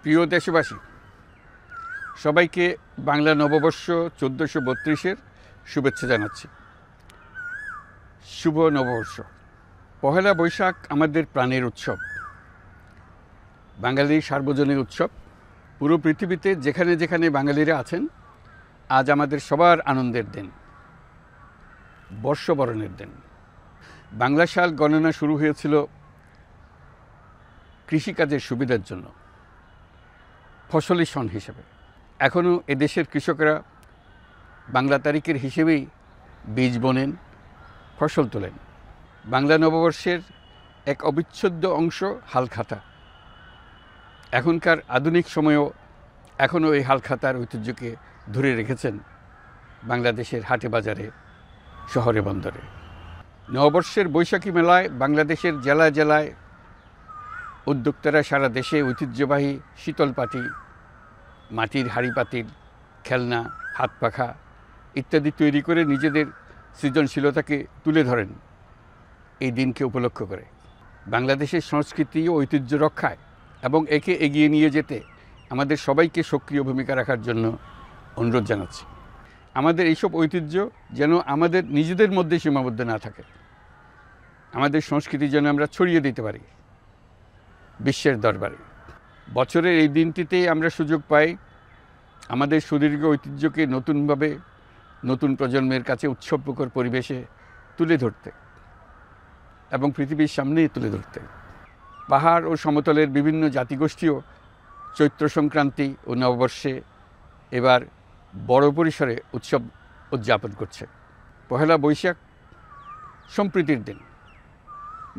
প্রিয় দেশবাসী, সবাইকে বাংলা নববর্ষ 1432-এর শুভেচ্ছা জানাচ্ছি। শুভ নববর্ষ। পহেলা বৈশাখ আমাদের প্রাণের উৎসব, বাঙালির সার্বজনীন উৎসব। পুরো পৃথিবীতে যেখানে যেখানে বাঙালিরা আছেন, আজ আমাদের সবার আনন্দের দিন, বর্ষবরণের দিন। বাংলা সাল গণনা শুরু হয়েছিল কৃষিকাজের সুবিধার জন্য, ফসলি সন হিসেবে। এখনও এদেশের কৃষকরা বাংলা তারিখের হিসেবেই বীজ বোনেন, ফসল তোলেন। বাংলা নববর্ষের এক অবিচ্ছেদ্য অংশ হালখাতা। এখনকার আধুনিক সময়েও এখনও এই হালখাতার ঐতিহ্যকে ধরে রেখেছেন বাংলাদেশের হাটে বাজারে, শহরে বন্দরে। নববর্ষের বৈশাখী মেলায় বাংলাদেশের জেলায় জেলায় উদ্যোক্তারা সারা দেশে ঐতিহ্যবাহী শীতল পাটি, মাটির হাঁড়ি পাতিল, খেলনা, হাত পাখা ইত্যাদি তৈরি করে নিজেদের সৃজনশীলতাকে তুলে ধরেন এই দিনকে উপলক্ষ করে। বাংলাদেশের সংস্কৃতি ও ঐতিহ্য রক্ষায় এবং একে এগিয়ে নিয়ে যেতে আমাদের সবাইকে সক্রিয় ভূমিকা রাখার জন্য অনুরোধ জানাচ্ছি। আমাদের এইসব ঐতিহ্য যেন আমাদের নিজেদের মধ্যে সীমাবদ্ধ না থাকে, আমাদের সংস্কৃতি যেন আমরা ছড়িয়ে দিতে পারি বিশ্বের দরবারে। বছরের এই দিনটিতেই আমরা সুযোগ পাই আমাদের সুদীর্ঘ ঐতিহ্যকে নতুনভাবে নতুন প্রজন্মের কাছে উৎসবমুখর পরিবেশে তুলে ধরতে এবং পৃথিবীর সামনেই তুলে ধরতে। পাহাড় ও সমতলের বিভিন্ন জাতিগোষ্ঠীও চৈত্র সংক্রান্তি ও নববর্ষে এবার বড় পরিসরে উৎসব উদযাপন করছে। পহেলা বৈশাখ সম্প্রীতির দিন,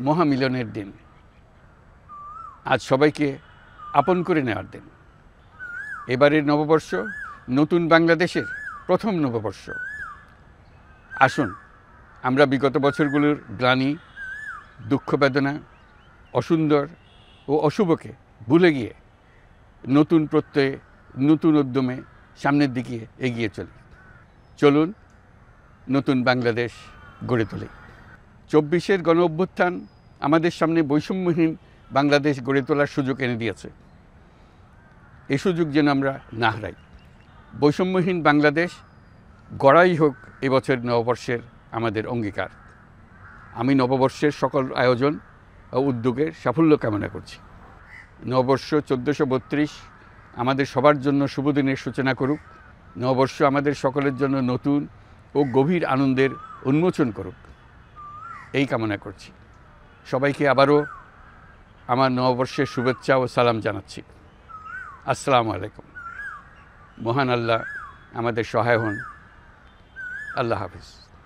মহামিলনের দিন, আজ সবাইকে আপন করে নেওয়ার দিন। এবারের নববর্ষ নতুন বাংলাদেশের প্রথম নববর্ষ। আসুন আমরা বিগত বছরগুলোর গ্লানি, দুঃখ, বেদনা, অসুন্দর ও অশুভকে ভুলে গিয়ে নতুন প্রত্যয়ে, নতুন উদ্যমে সামনের দিকে এগিয়ে চলি। চলুন নতুন বাংলাদেশ গড়ে তুলি। 24-এর গণ অভ্যুত্থান আমাদের সামনে বৈষম্যহীন বাংলাদেশ গড়ে তোলার সুযোগ এনে দিয়েছে। এই সুযোগ যেন আমরা না হারাই। বৈষম্যহীন বাংলাদেশ গড়াই হোক এবছর নববর্ষের আমাদের অঙ্গীকার। আমি নববর্ষের সকল আয়োজন ও উদ্যোগের সাফল্য কামনা করছি। নববর্ষ 1432 আমাদের সবার জন্য শুভদিনের সূচনা করুক। নববর্ষ আমাদের সকলের জন্য নতুন ও গভীর আনন্দের উন্মোচন করুক, এই কামনা করছি। সবাইকে আবারও আমার নববর্ষের শুভেচ্ছা ও সালাম জানাচ্ছি। আসসালামু আলাইকুম। মহান আল্লাহ আমাদের সহায় হন। আল্লাহ হাফিজ।